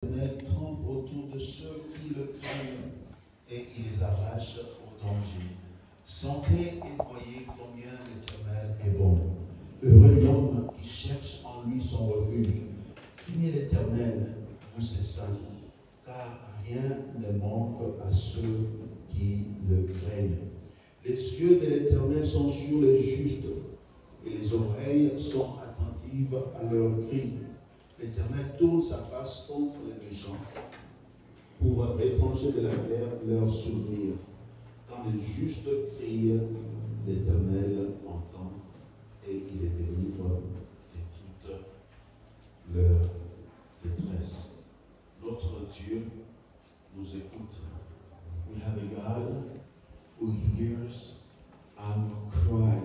L'Éternel campe autour de ceux qui le craignent et il les arrache au danger. Sentez et voyez combien l'Éternel est bon. Heureux l'homme qui cherche en lui son refuge. Craignez l'Éternel, vous ses saints, car rien ne manque à ceux qui le craignent. Les yeux de l'Éternel sont sur les justes, et les oreilles sont attentives à leurs cris. L'Éternel tourne sa face contre les méchants pour étranger de la terre leurs souvenirs. Quand les justes crient, l'Éternel entend et il les délivre de toute leur détresse. Notre Dieu nous écoute. We have a God who hears our cry.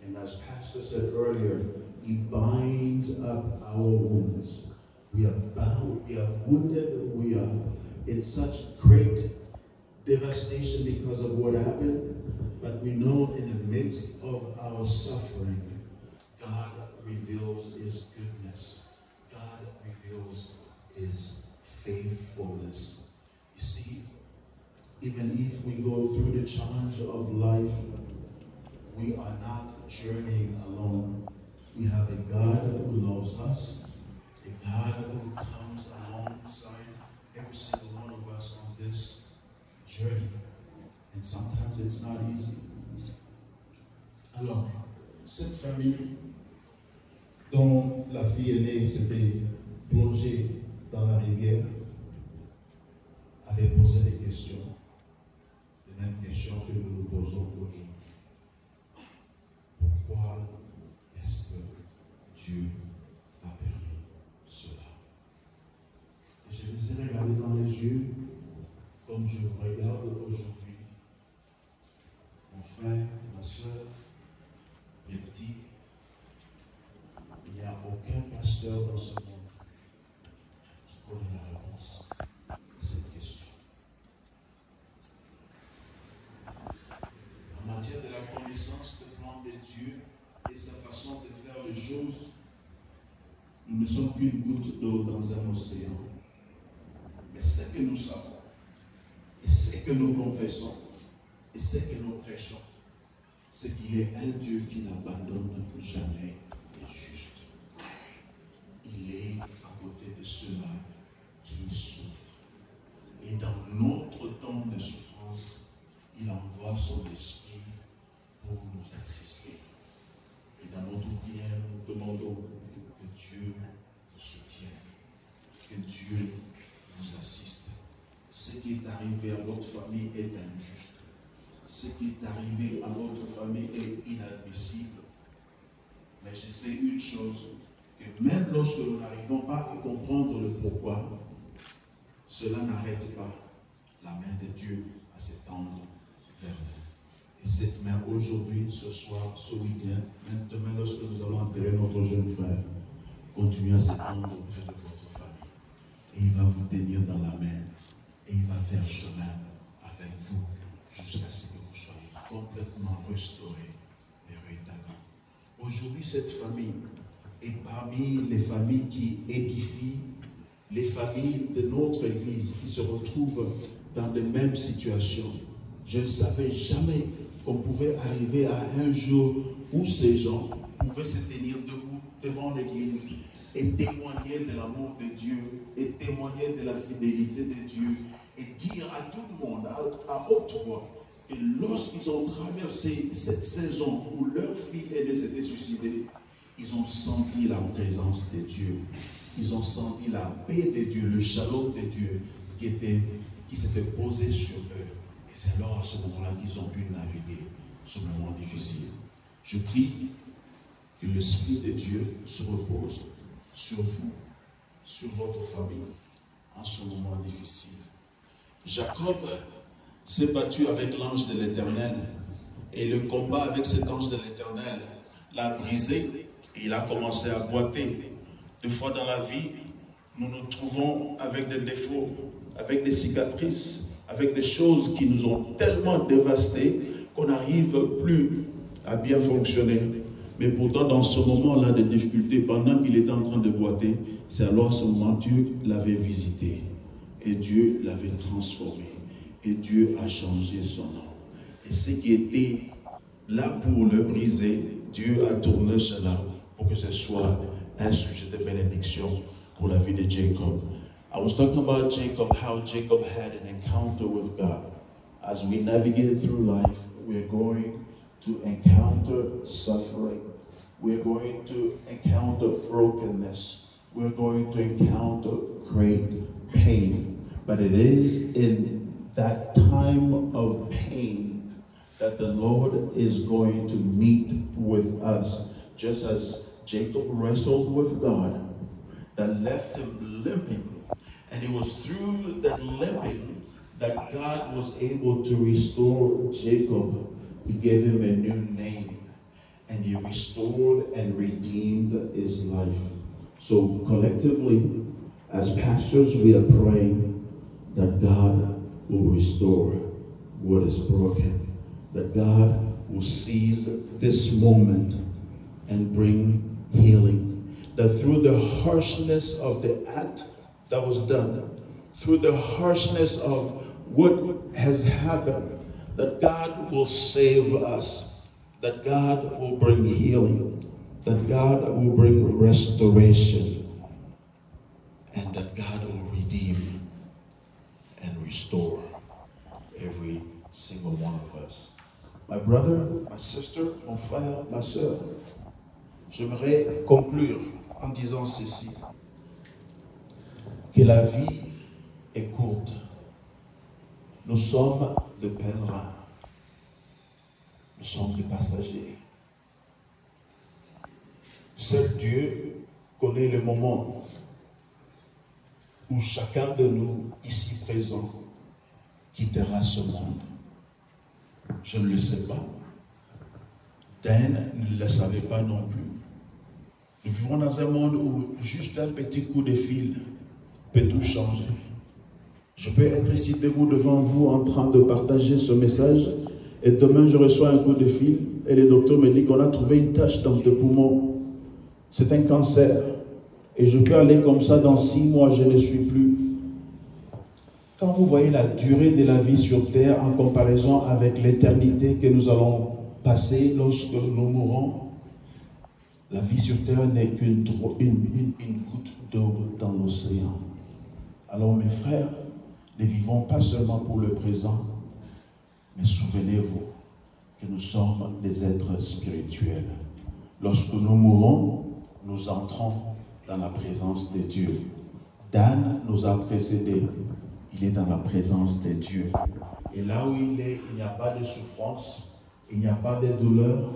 And as Pastor said earlier, He binds up our wounds. We are bound, we are wounded, we are in such great devastation because of what happened. But we know in the midst of our suffering, God reveals His goodness. God reveals His faithfulness. You see, even if we go through the challenge of life, we are not journeying alone. We have a God who loves us, a God who comes alongside every single one of us on this journey. And sometimes it's not easy. Alors, cette famille dont la fille aînée s'était plongée dans la rivière avait posé des questions, les mêmes questions que nous nous posons aujourd'hui. Pourquoi est-ce que Dieu a permis cela? Et je les ai regardés dans les yeux comme je vous regarde aujourd'hui. Mon frère, ma soeur, mes petits, il n'y a aucun pasteur dans ce monde qui connaît la réponse à cette question. En matière de la connaissance du plan de Dieu et sa façon de faire les choses, nous ne sommes qu'une goutte d'eau dans un océan. Mais ce que nous savons, et ce que nous confessons, et ce que nous prêchons, c'est qu'il est un Dieu qui n'abandonne jamais les justes. Il est à côté de ceux-là qui souffrent. Et dans notre temps de souffrance, il envoie son esprit pour nous assister. Et dans notre prière, nous demandons que Dieu vous soutienne, que Dieu vous assiste. Ce qui est arrivé à votre famille est injuste. Ce qui est arrivé à votre famille est inadmissible. Mais je sais une chose, que même lorsque nous n'arrivons pas à comprendre le pourquoi, cela n'arrête pas la main de Dieu à s'étendre vers nous. Et cette main aujourd'hui, ce soir, ce week-end, même demain lorsque nous allons enterrer notre jeune frère, continue à s'étendre auprès de votre famille. Et il va vous tenir dans la main. Et il va faire chemin avec vous jusqu'à ce que vous soyez complètement restaurés et rétablis. Aujourd'hui, cette famille est parmi les familles qui édifient, les familles de notre Église qui se retrouvent dans les mêmes situations. Je ne savais jamais qu'on pouvait arriver à un jour où ces gens pouvaient se tenir debout devant l'Église et témoigner de l'amour de Dieu et témoigner de la fidélité de Dieu et dire à tout le monde, à haute voix, que lorsqu'ils ont traversé cette saison où leur fille aînée s'était suicidée, ils ont senti la présence de Dieu. Ils ont senti la paix de Dieu, le shalom de Dieu qui s'était posé sur eux. Et c'est alors à ce moment-là qu'ils ont pu naviguer ce moment difficile. Je prie que l'Esprit de Dieu se repose sur vous, sur votre famille, en ce moment difficile. Jacob s'est battu avec l'ange de l'Éternel et le combat avec cet ange de l'Éternel l'a brisé et il a commencé à boiter. Des fois dans la vie, nous nous trouvons avec des défauts, avec des cicatrices, avec des choses qui nous ont tellement dévastés qu'on n'arrive plus à bien fonctionner. Mais pourtant, dans ce moment-là de difficulté, pendant qu'il était en train de boiter, c'est alors à ce moment Dieu l'avait visité. Et Dieu l'avait transformé. Et Dieu a changé son nom. Et ce qui était là pour le briser, Dieu a tourné cela pour que ce soit un sujet de bénédiction pour la vie de Jacob. I was talking about Jacob, how Jacob had an encounter with God. As we navigate through life, we're going to encounter suffering. We're going to encounter brokenness. We're going to encounter great pain. But it is in that time of pain that the Lord is going to meet with us. Just as Jacob wrestled with God, that left him limping. And it was through that limping that God was able to restore Jacob. He gave him a new name. And he restored and redeemed his life. So collectively, as pastors, we are praying that God will restore what is broken. That God will seize this moment and bring healing. That through the harshness of the act that was done, through the harshness of what has happened, that God will save us, that God will bring healing, that God will bring restoration, and that God will redeem and restore every single one of us. My brother, my sister, mon frère, ma soeur, j'aimerais conclure en disant ceci, que la vie est courte. Nous sommes des pèlerins. Nous sommes des passagers. Seul Dieu connaît le moment où chacun de nous, ici présent, quittera ce monde. Je ne le sais pas. Dan ne le savait pas non plus. Nous vivons dans un monde où juste un petit coup de fil peut tout changer. Je peux être ici debout devant vous en train de partager ce message et demain je reçois un coup de fil et le docteur me dit qu'on a trouvé une tache dans tes poumons. C'est un cancer. Et je peux aller comme ça dans 6 mois, je ne suis plus. Quand vous voyez la durée de la vie sur terre en comparaison avec l'éternité que nous allons passer lorsque nous mourrons, la vie sur terre n'est qu'une goutte d'eau dans l'océan. Alors mes frères, ne vivons pas seulement pour le présent, mais souvenez-vous que nous sommes des êtres spirituels. Lorsque nous mourons, nous entrons dans la présence de Dieu. Dan nous a précédés. Il est dans la présence de Dieu. Et là où il est, il n'y a pas de souffrance, il n'y a pas de douleur,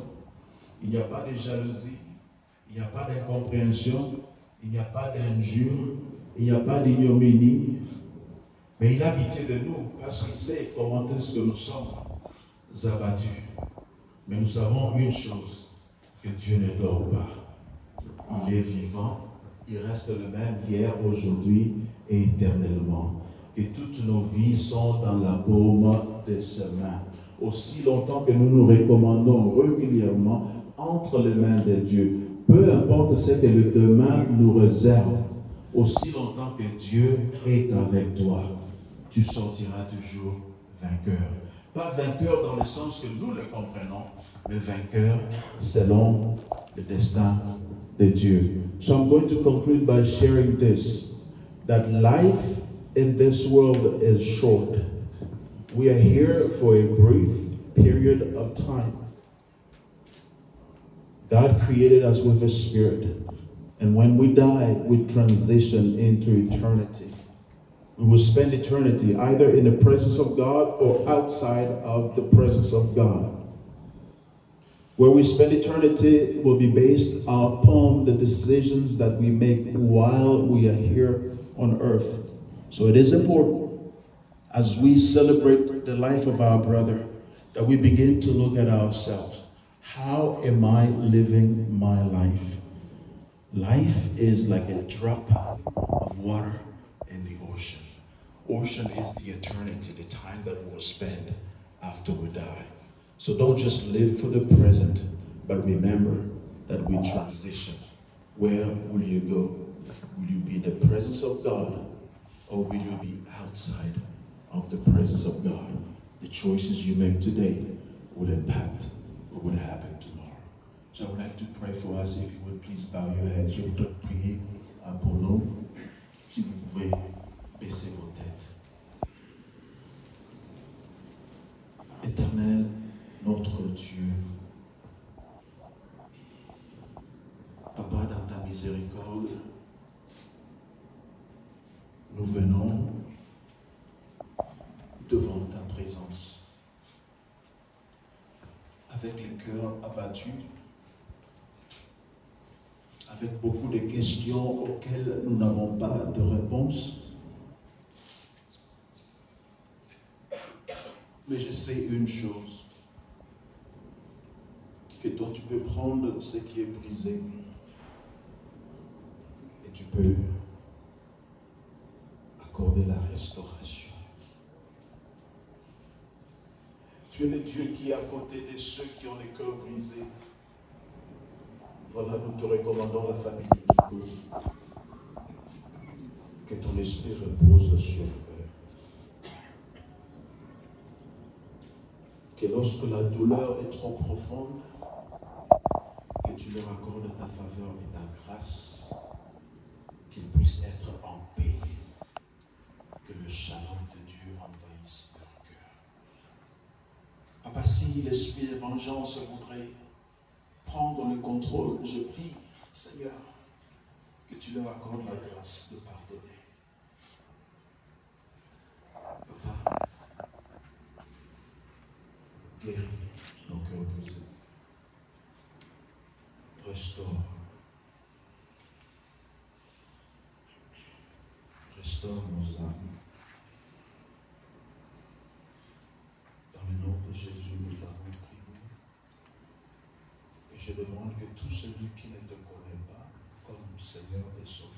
il n'y a pas de jalousie, il n'y a pas d'incompréhension, il n'y a pas d'injure, il n'y a pas d'ignominie. Mais il a pitié de nous parce qu'il sait comment est-ce que nous sommes abattus. Mais nous savons une chose, que Dieu ne dort pas. Il est vivant, il reste le même hier, aujourd'hui et éternellement. Et toutes nos vies sont dans la paume de ses mains. Aussi longtemps que nous nous recommandons régulièrement entre les mains de Dieu, peu importe ce que le demain nous réserve, aussi longtemps que Dieu est avec toi, tu sortiras toujours vainqueur. Pas vainqueur dans le sens que nous le comprenons, mais vainqueur selon le destin de Dieu. So I'm going to conclude by sharing this, that life in this world is short. We are here for a brief period of time. God created us with a spirit. And when we die, we transition into eternity. We will spend eternity either in the presence of God or outside of the presence of God. Where we spend eternity will be based upon the decisions that we make while we are here on earth. So it is important, as we celebrate the life of our brother, that we begin to look at ourselves. How am I living my life? Life is like a drop of water in the ocean. Ocean is the eternity, the time that we'll spend after we die. So don't just live for the present, but remember that we transition. Where will you go? Will you be in the presence of God, or will you be outside of the presence of God? The choices you make today will impact what will happen tomorrow. So I would like to pray for us. If you would please bow your heads. Je voudrais prier pour nous. Si vous pouvez baisser vos têtes. Éternel, notre Dieu, Papa, dans ta miséricorde, nous venons devant ta présence avec les cœurs abattus, avec beaucoup de questions auxquelles nous n'avons pas de réponse. Mais je sais une chose, que toi tu peux prendre ce qui est brisé et tu peux accorder la restauration. Tu es le Dieu qui est à côté de ceux qui ont les cœurs brisés. Voilà, nous te recommandons la famille Likiko. Que ton esprit repose sur eux. Que lorsque la douleur est trop profonde, que tu leur accordes ta faveur et ta grâce, qu'ils puissent être en paix. Que le shalom de Dieu envahisse leur cœur. Papa, si l'esprit de vengeance voudrait prendre le contrôle, je prie, Seigneur, que tu leur accordes la grâce de pardonner. Papa, guéris nos cœurs brisés. Restaure. Restaure nos âmes. Dans le nom de Jésus, nous t'avons prié. Et je demande que tout celui qui ne te connaît pas comme Seigneur et Sauveur,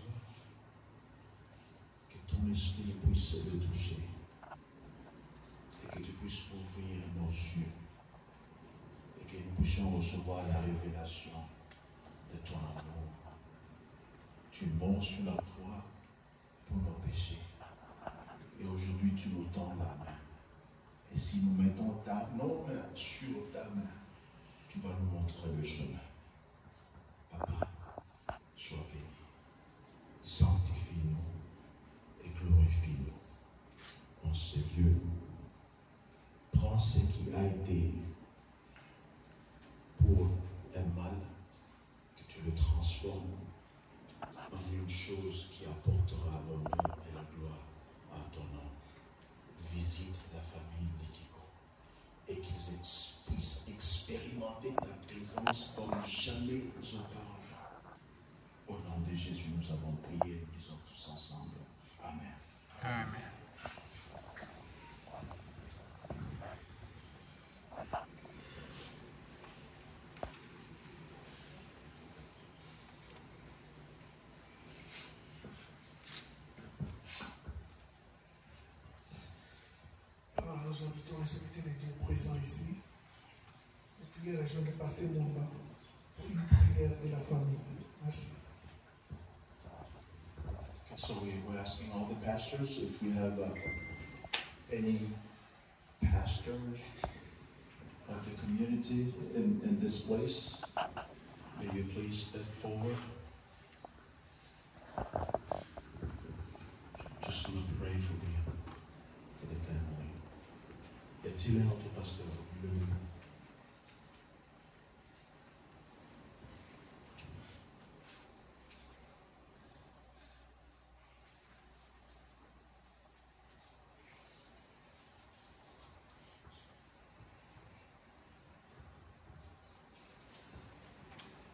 que ton esprit puisse le toucher et que tu puisses ouvrir nos yeux et que nous puissions recevoir la révélation de ton amour. Tu mords sur la croix pour nos péchés. Et aujourd'hui, tu nous tends la main. Et si nous mettons nos mains sur ta main, tu vas nous montrer le chemin. Papa, sois béni. Sanctifie-nous et glorifie-nous en ce lieu. Prends ce qui a été pour un mal, que tu le transformes en une chose qui apportera l'honneur et la gloire à ton nom. Visite la famille Likiko et qu'ils puissent expérimenter ta présence comme jamais auparavant. Au nom de Jésus, nous avons prié, nous disons tous ensemble. Amen. Amen. Nous invitons les secrétaires de Dieu présents ici. Et prier la jeune de Pasteur Mwamba pour une prière de la famille. Merci. Okay, so we're asking all the pastors if we have any pastors of the community in this place. May you please step forward. Just to pray for the family. Y a-t-il un autre pasteur?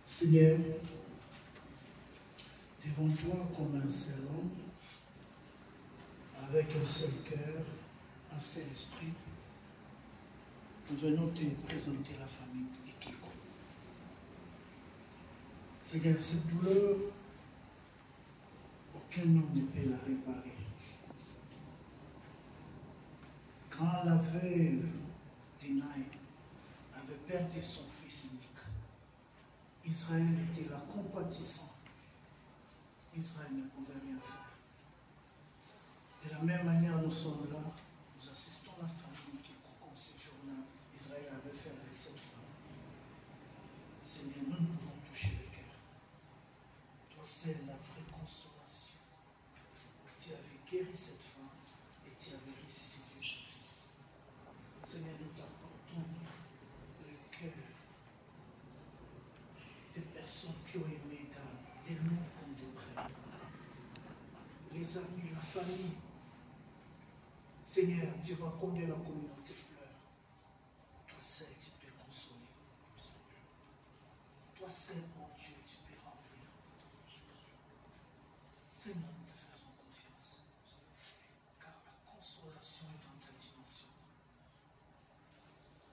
Seigneur, devant toi comme un seul homme, avec un seul cœur, un seul esprit, nous venons te présenter la famille Likiko. Seigneur, cette douleur, aucun homme ne peut la réparer. Quand la veuve d'Inaï avait perdu son fils unique, Israël était là compatissant. Israël ne pouvait rien faire. De la même manière, nous sommes là, nous assistons à la famille qui, comme ces jours-là, Israël avait fait avec cette femme. Seigneur, nous ne pouvons toucher le cœur. Toi, c'est la vraie consolation. Tu avais guéri cette femme et tu avais ressuscité son fils. Seigneur, nous t'apportons le cœur des personnes qui ont aimé Dan, des loups comme des prêtres, les amis, la famille. Seigneur, tu vois combien la communauté pleure. Toi seul, tu peux consoler. Toi seul, mon Dieu, tu peux remplir. Seigneur, nous te faisons confiance. Car la consolation est dans ta dimension.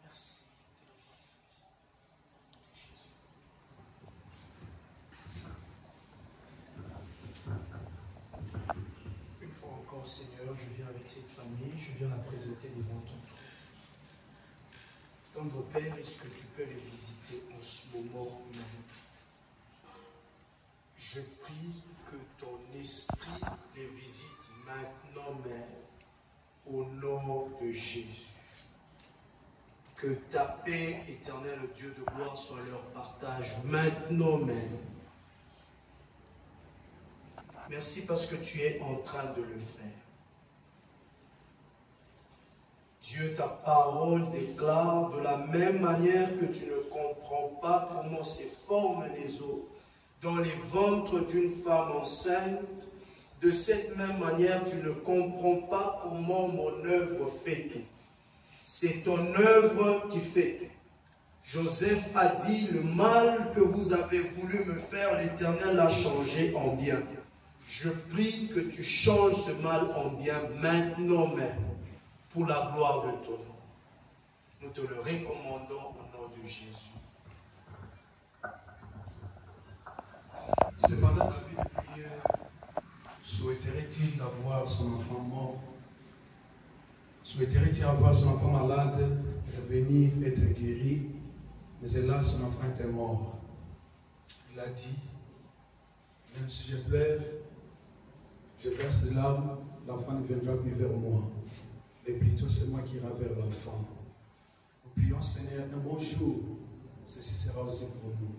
Merci de l'avoir fait. Au nom de Jésus. Une fois encore, Seigneur, je viens avec cette famille, je viens la présenter devant ton trône. Tendre Père, est-ce que tu peux les visiter en ce moment même? Je prie que ton esprit les visite maintenant même, au nom de Jésus. Que ta paix éternelle, Dieu de gloire, soit leur partage maintenant même. Merci parce que tu es en train de le faire. Dieu, ta parole déclare de la même manière que tu ne comprends pas comment se forment les os dans les ventres d'une femme enceinte, de cette même manière tu ne comprends pas comment mon œuvre fait tout. C'est ton œuvre qui fait tout. Joseph a dit, le mal que vous avez voulu me faire, l'Éternel l'a changé en bien. Je prie que tu changes ce mal en bien maintenant même, pour la gloire de ton nom. Nous te le recommandons au nom de Jésus. Cependant, la vie de prière, souhaiterait-il avoir son enfant mort? Souhaiterait-il avoir son enfant malade, revenir être guéri? Mais hélas, son enfant était mort. Il a dit, même si je pleure, je verse des larmes, l'enfant ne viendra plus vers moi. Mais plutôt c'est moi qui ira vers l'enfant. Nous prions, Seigneur, un bon jour, ceci sera aussi pour nous.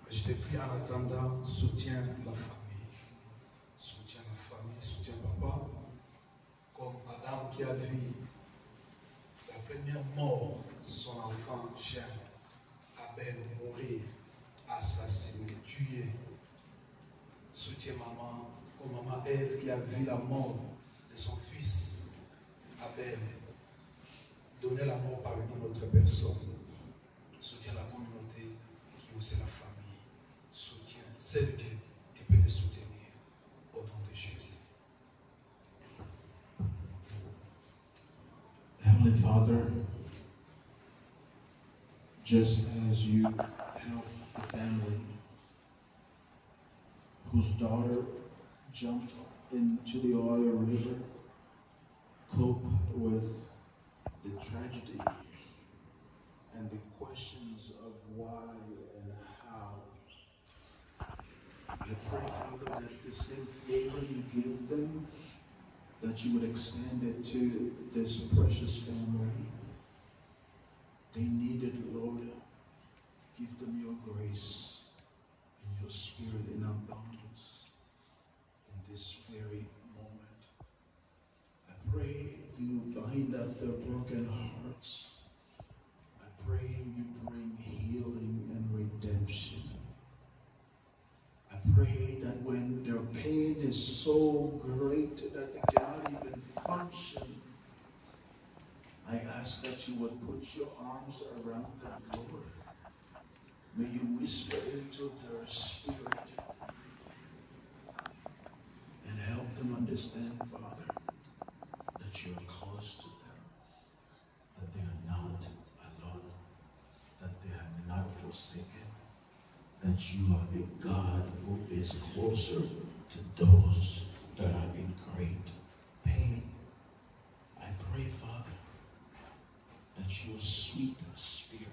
Mais je te prie en attendant, soutiens la famille. Soutiens la famille, soutiens papa. Comme Adam qui a vu la première mort, son enfant cher, Abel, mourir, assassiné, tué. Soutiens maman, comme maman Ève qui a vu la mort de son fils, Abel. Donner la mort par une autre personne. Soutiens la communauté qui est aussi la famille. Soutiens celle qui peut les soutenir au nom de Jésus. Heavenly Father, just as you help the family whose daughter jumped into the oil river, cope with the tragedy and the questions of why and how. I pray, Father, that the same favor you give them, that you would extend it to this precious family. They need it, Lord. Give them your grace and your spirit in abundance in this very moment. I pray you bind up their broken hearts. I pray you bring healing and redemption. I pray that when their pain is so great that they cannot even function, I ask that you would put your arms around them, Lord. May you whisper into their spirit and help them understand, Father, that you are close to them, that they are not alone, that they are not forsaken, that you are a God who is closer to those that are in great pain. I pray, Father, that your sweet spirit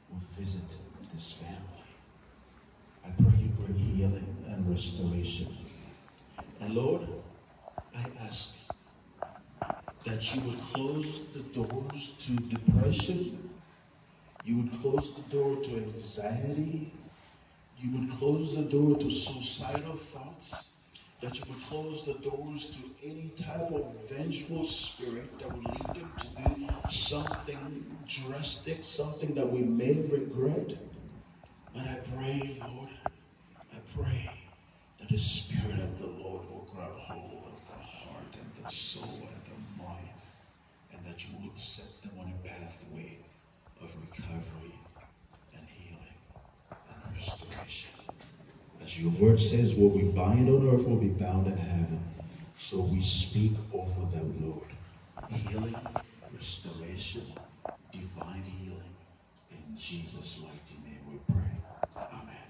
will visit this family. restoration. And Lord, I ask that you would close the doors to depression. You would close the door to anxiety. You would close the door to suicidal thoughts. That you would close the doors to any type of vengeful spirit that would lead them to do something drastic, something that we may regret. And I pray, Lord, I pray that the Spirit of the Lord will grab hold of the heart and the soul and the mind, and that you will set them on a pathway of recovery and healing and restoration. As your word says, what we bind on earth will be bound in heaven. So we speak over them, Lord. Healing, restoration, divine healing. In Jesus' mighty name we pray. Amen.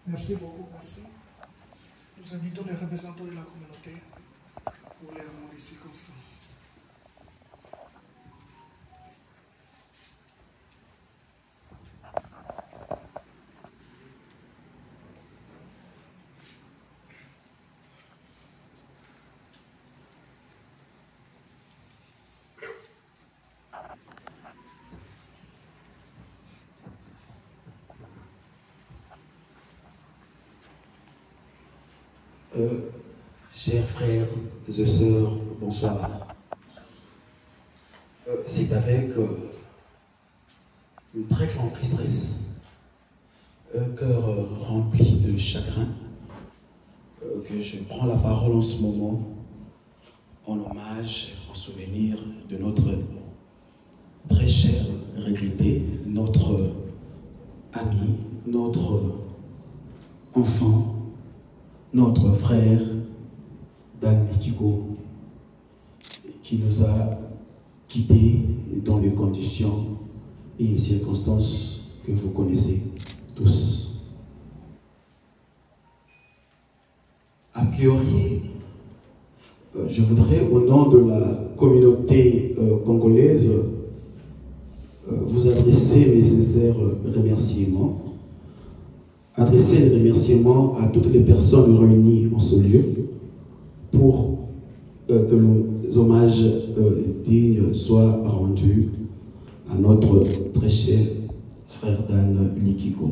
Merci beaucoup, merci. Nous invitons les représentants de la communauté pour les moments des circonstances. Chers frères et sœurs, bonsoir. C'est avec une très grande tristesse, un cœur rempli de chagrin, que je prends la parole en ce moment en hommage, en souvenir de notre très cher regretté, notre ami, notre enfant, notre frère Dan Likiko, qui nous a quittés dans les conditions et les circonstances que vous connaissez tous. A priori, je voudrais, au nom de la communauté congolaise, vous adresser mes sincères remerciements. Adresser les remerciements à toutes les personnes réunies en ce lieu pour que les hommages dignes soient rendus à notre très cher frère Dan Likiko.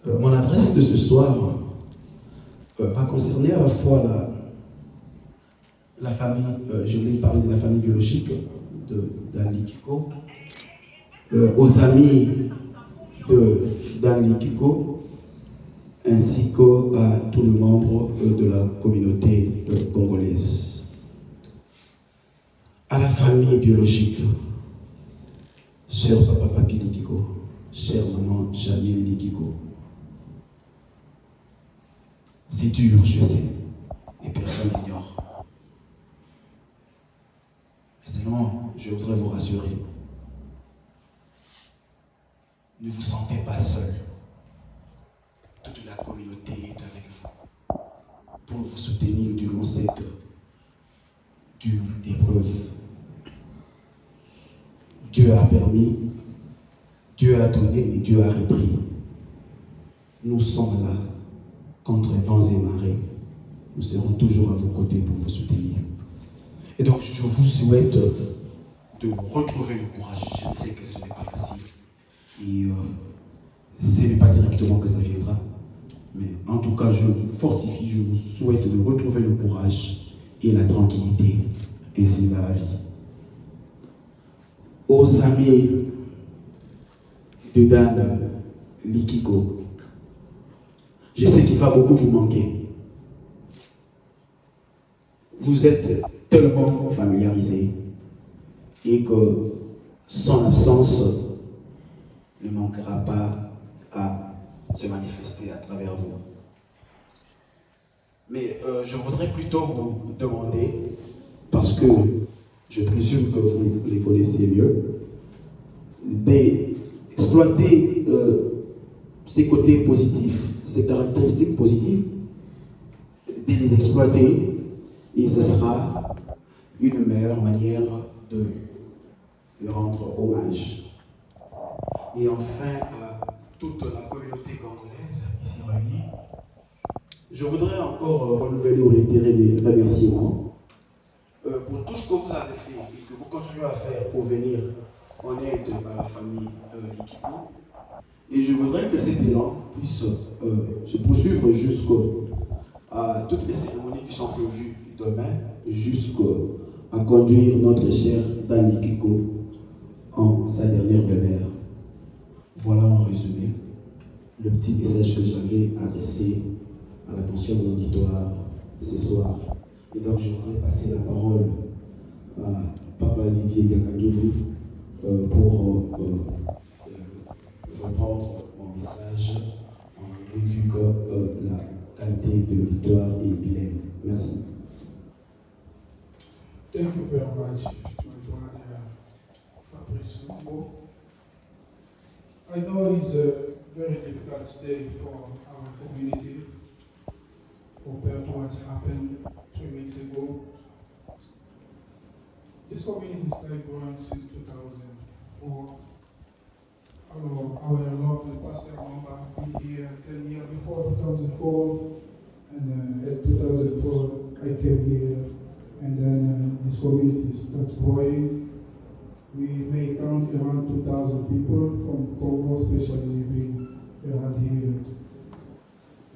Mon adresse de ce soir va concerner à la fois la famille, je voulais parler de la famille biologique de Dan Likiko, aux amis de Dan Likiko, ainsi qu'à tous les membres de la communauté congolaise. À la famille biologique, cher papa Papi Likiko, chère maman Jamil Likiko. C'est dur, je sais, et personne l'ignore. Seulement, je voudrais vous rassurer. Ne vous sentez pas seul. Toute la communauté est avec vous pour vous soutenir durant cette dure épreuve. Dieu a permis, Dieu a donné et Dieu a repris. Nous sommes là contre vents et marées. Nous serons toujours à vos côtés pour vous soutenir. Et donc je vous souhaite de retrouver le courage. Je sais que ce n'est pas facile. Et ce n'est pas directement que ça viendra. Mais en tout cas, je vous fortifie, je vous souhaite de retrouver le courage et la tranquillité. Ainsi va la vie. Aux amis de Dan Likiko, je sais qu'il va beaucoup vous manquer. Vous êtes tellement familiarisés et que son absence ne manquera pas à se manifester à travers vous. Mais je voudrais plutôt vous demander, parce que je présume que vous les connaissez mieux, d'exploiter ces côtés positifs, ces caractéristiques positives, de les exploiter, et ce sera une meilleure manière de lui rendre hommage. et enfin à toute la communauté congolaise ici réunie. Je voudrais encore renouveler ou réitérer les remerciements pour tout ce que vous avez fait et que vous continuez à faire pour venir en aide à la famille Likiko. Et je voudrais que cet élan puisse se poursuivre jusqu'à toutes les cérémonies qui sont prévues demain, jusqu'à conduire notre cher Dan Likiko en sa dernière demeure. Voilà en résumé le petit message que j'avais adressé à l'attention de l'auditoire ce soir. Et donc je voudrais passer la parole à Papa Didier Yakadoulou pour reprendre mon message en anglais vu que la qualité de l'auditoire est bilingue. Merci. Thank you very much, my brother Fabrice Lumbo. I know it's a very difficult day for our community compared to what happened 3 weeks ago. This community has been growing since 2004. Our lovely Pastor Mamba been here 10 years before 2004, and at 2004 I came here, and then this community started growing. We may count around 2,000 people from Congo, especially living around here.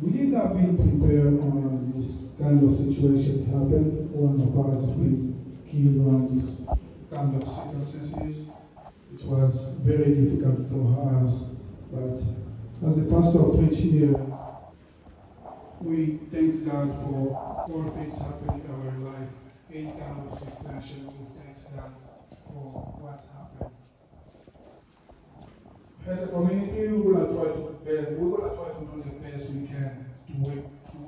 We did not be prepared on this kind of situation to happen. One of us been killed on this kind of circumstances. It was very difficult for us, but as the pastor preached here, we thank God for all things happening in our life. Any kind of situation, we thank God for what happened. As a community, we're gonna try to do the best we can to work with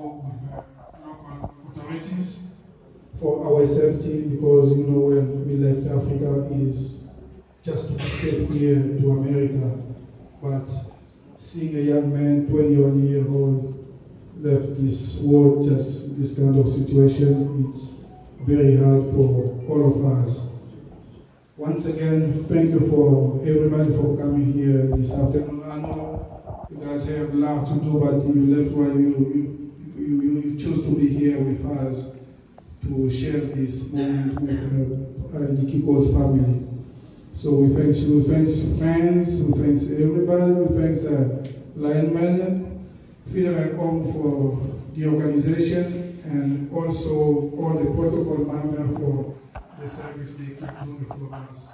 local authorities for our safety, because you know when we left Africa is just to be safe here to America. But seeing a young man, 21-year-old, left this world, just this kind of situation, it's very hard for all of us. Once again, thank you for everybody for coming here this afternoon. I know you guys have a lot to do, but you left while you chose to be here with us to share this moment with Likiko's family. So we thank you, we thank fans, we thank everybody, we thank linemen, Federal Home for the organization, and also all the protocol members for the service they keep doing for us.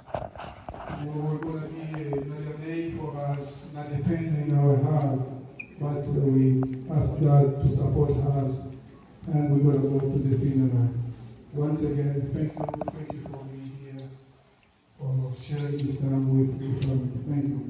Tomorrow going to be another day for us, not a pain in our heart, but we ask God to support us, and we're going to go to the funeral. Once again, thank you for being here, for sharing this time with me. Thank you.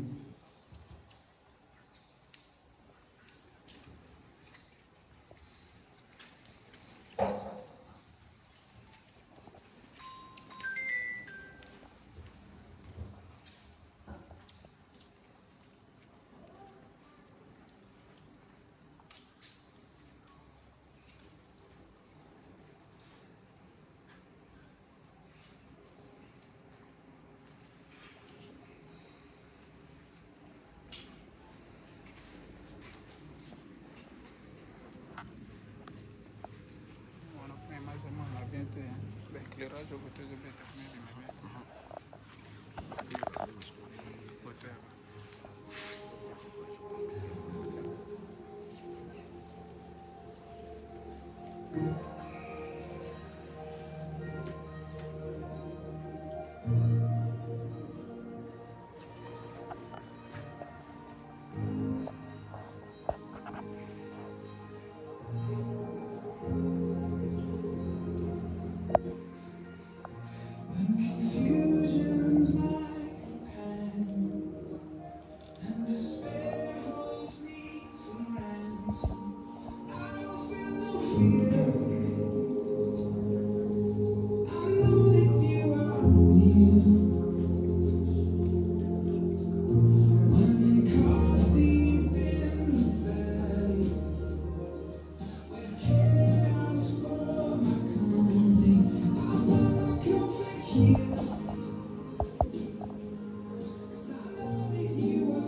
L'éclairage au côté de You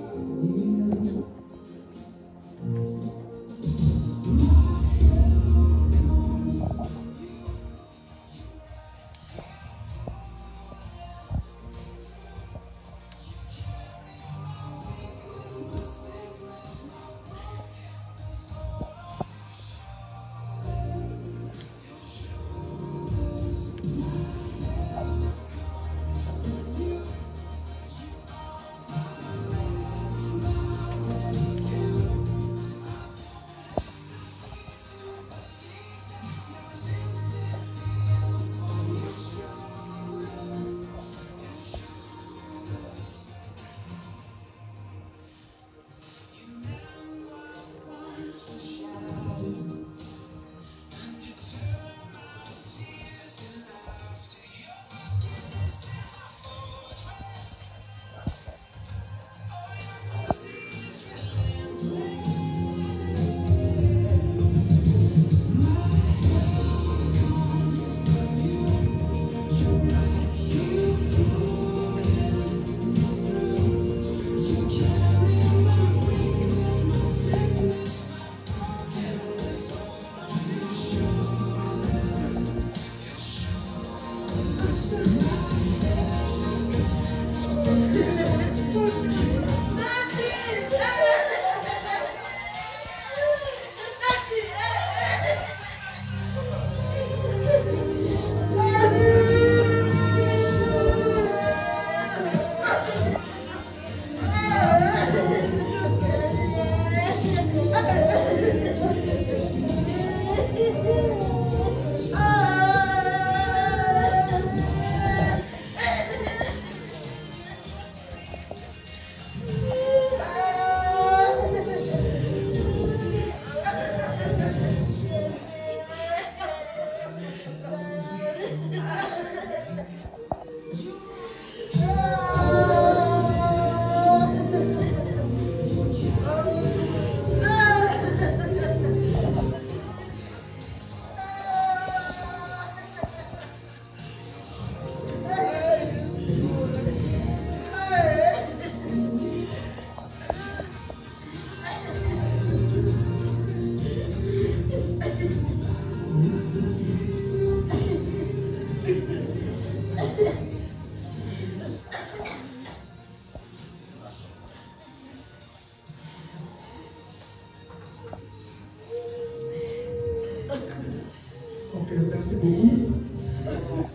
Merci beaucoup. Nous allons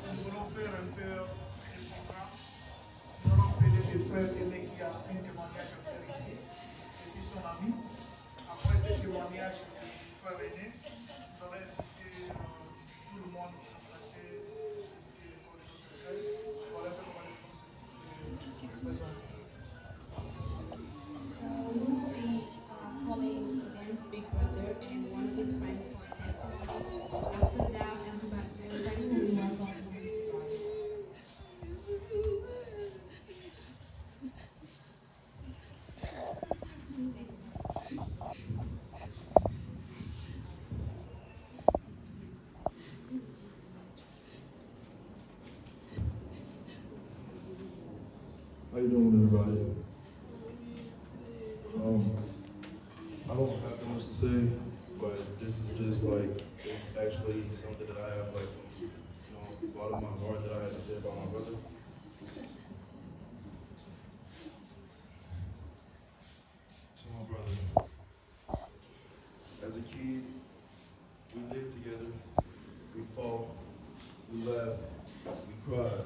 faire un peu de programme. Nous allons appeler les frères aînés qui a un témoignage à faire ici, et puis son ami. Après ce témoignage du frère aîné, nous allons inviter tout le monde à passer visiter l'école des autres frères. Voilà comment les gens se présentent. So we will be calling Dan's big brother and one of his friends for testimony. After that, everybody will be welcome. How you doing, everybody? I don't have too much to say, but this is just like, it's actually something that I have like, bottom of my heart that I have to say about my brother. To my brother. As a kid, we lived together, we fought, we laughed, we cried.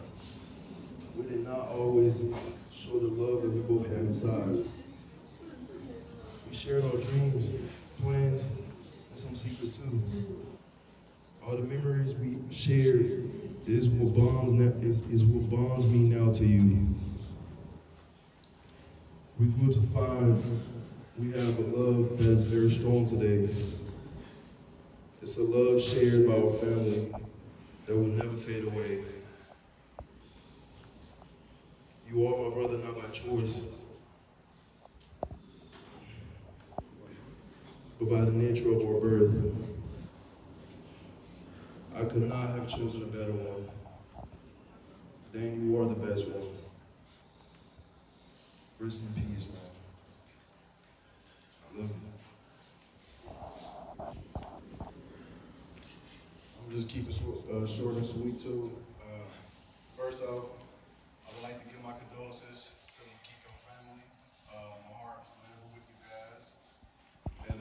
We did not always show the love that we both had inside. We shared our dreams, plans, and some secrets too. All the memories we shared is what bonds me now to you. We grew to find we have a love that is very strong today. It's a love shared by our family that will never fade away. You are my brother, not by choice, but by the nature of our birth. I could not have chosen a better one. Dan, you are the best one. Rest in peace, man. I love you. I'm just keeping short and sweet too. First off, I would like to give my condolences to the Kiko family. My heart is forever with you guys. And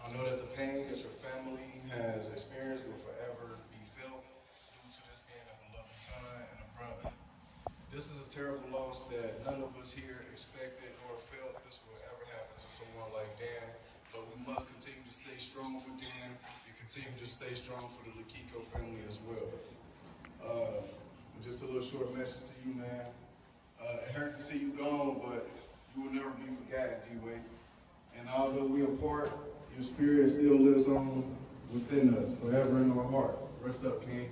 I know that the pain that your family has experienced will forever be felt due to this being a beloved son and a brother. This is a terrible loss that none of us here expected or felt this will ever happen to someone like Dan. But we must continue to stay strong for Dan and continue to stay strong for the Kiko family as well. Just a little short message to you, man. It hurt to see you gone, but you will never be forgotten, D-Way. And although we apart, your spirit still lives on within us, forever in our heart. Rest up, King.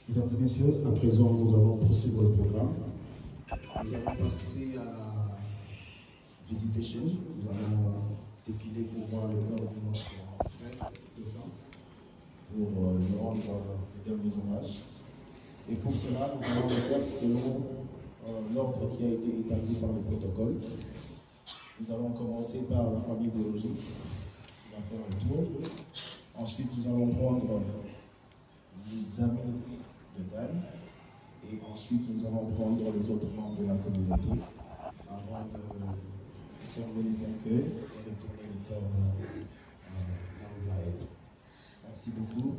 Mesdames et messieurs, à présent, nous allons poursuivre le programme. Nous allons passer à la visitation. Nous allons défiler pour voir le corps de notre frère défunt, pour lui rendre les derniers hommages. Et pour cela, nous allons le faire selon l'ordre qui a été établi par le protocole. Nous allons commencer par la famille biologique, qui va faire un tour. Ensuite, nous allons prendre les amis de Dan. Et ensuite, nous allons prendre les autres membres de la communauté avant de fermer les cercueils et de tourner les corps là où il va être. Merci beaucoup.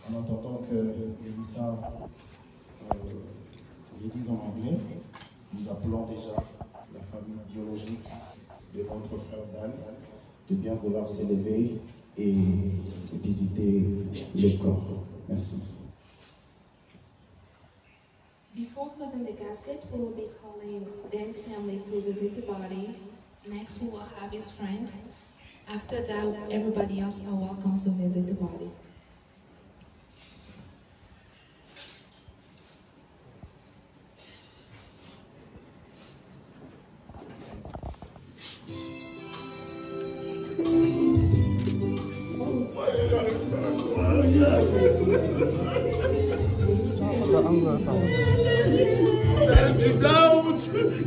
En attendant que Mélissa le dise en anglais, nous appelons déjà la famille biologique de notre frère Dan de bien vouloir s'élever et visiter le corps. Merci. Before closing the casket, we will be calling Dan's family to visit the body. Next, we will have his friend. After that, everybody else are welcome to visit the body.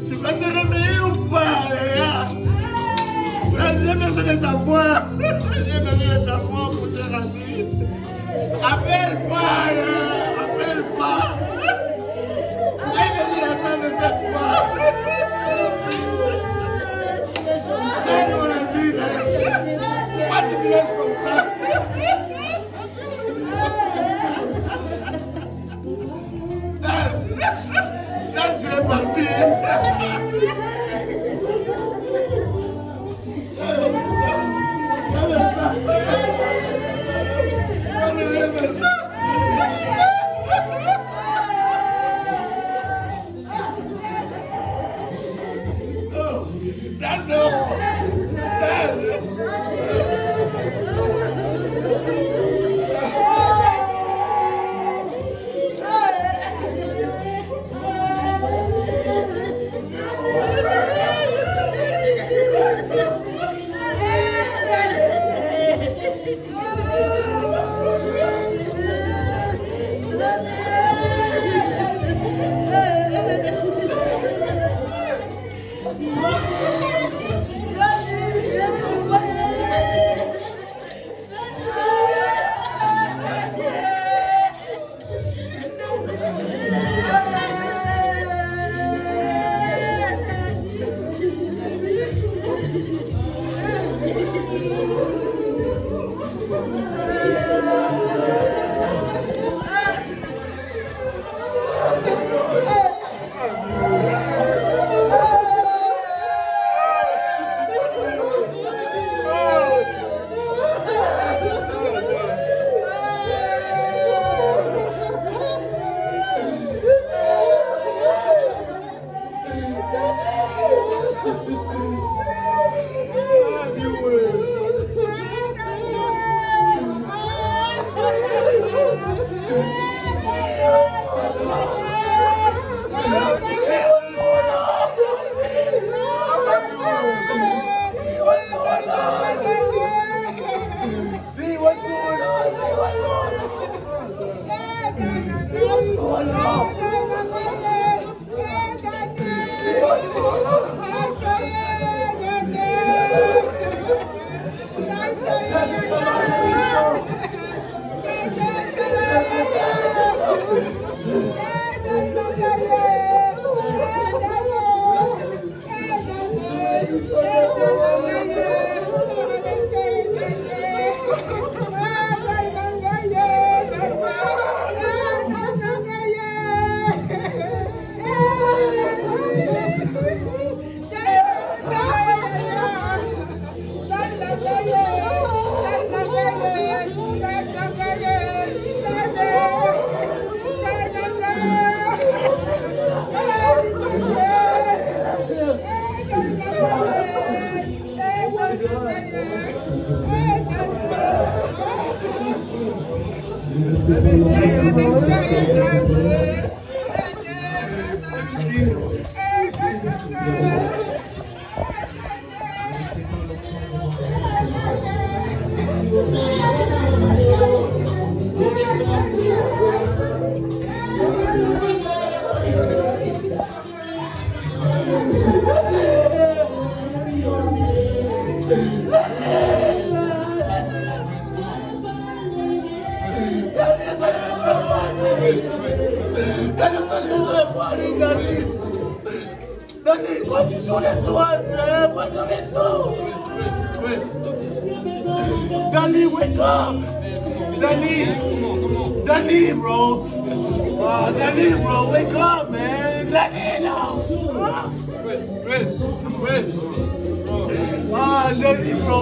Tu vas te réveiller ou pas? J'ai besoin de ta voix. J'ai besoin de ta voix pour te rassurer. Appelle-moi. Appelle-moi. J'ai besoin What you do this to us, man? What you this to? Dali, wake up! Dali, bro! Dali, bro, wake up, man! Dali, now! Dali, bro!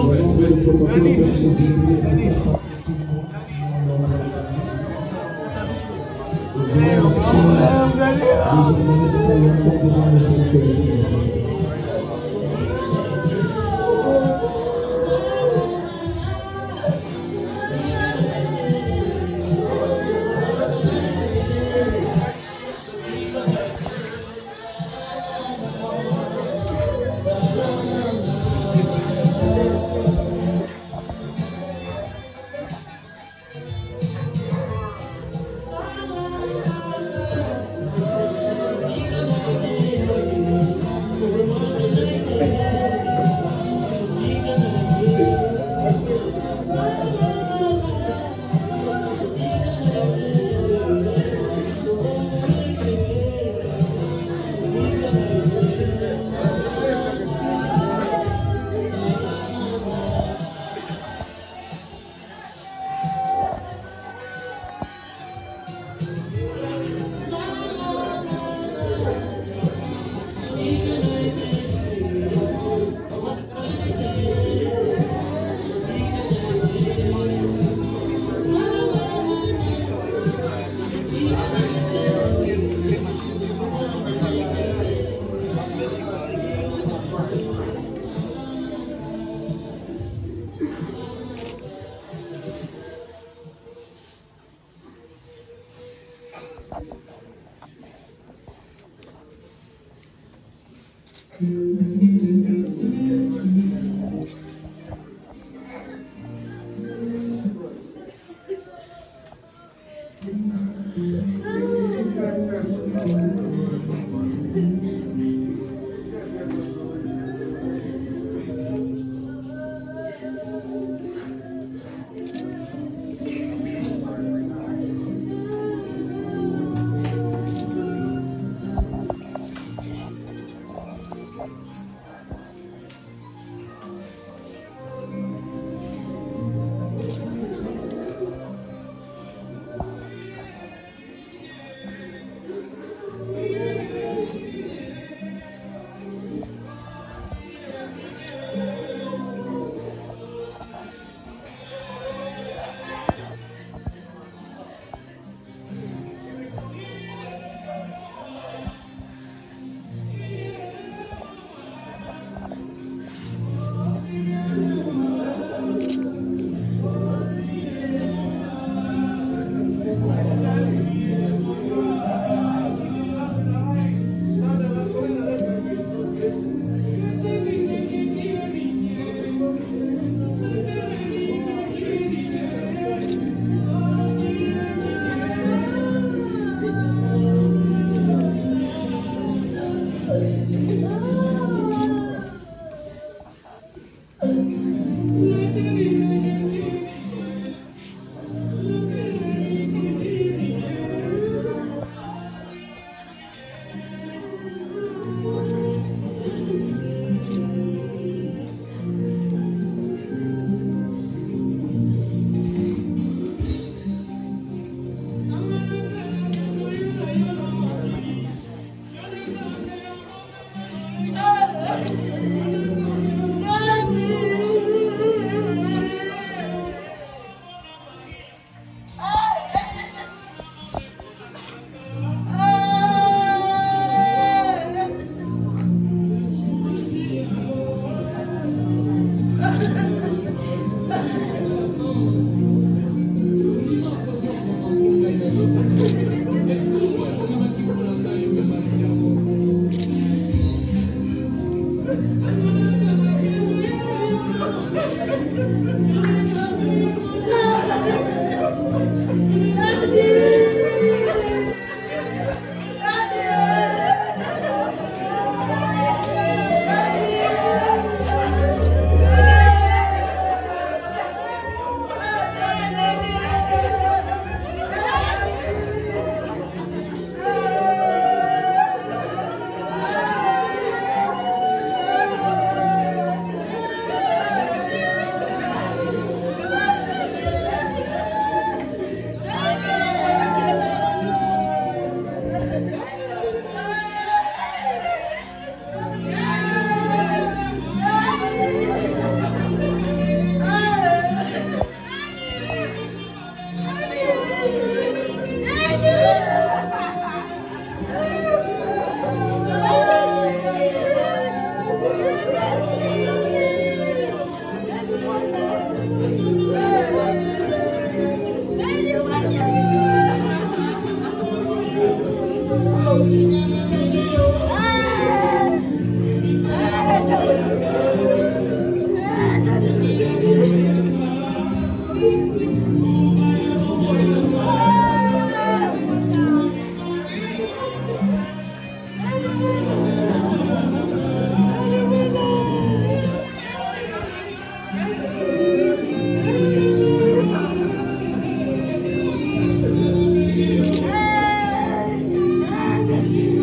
Thank you.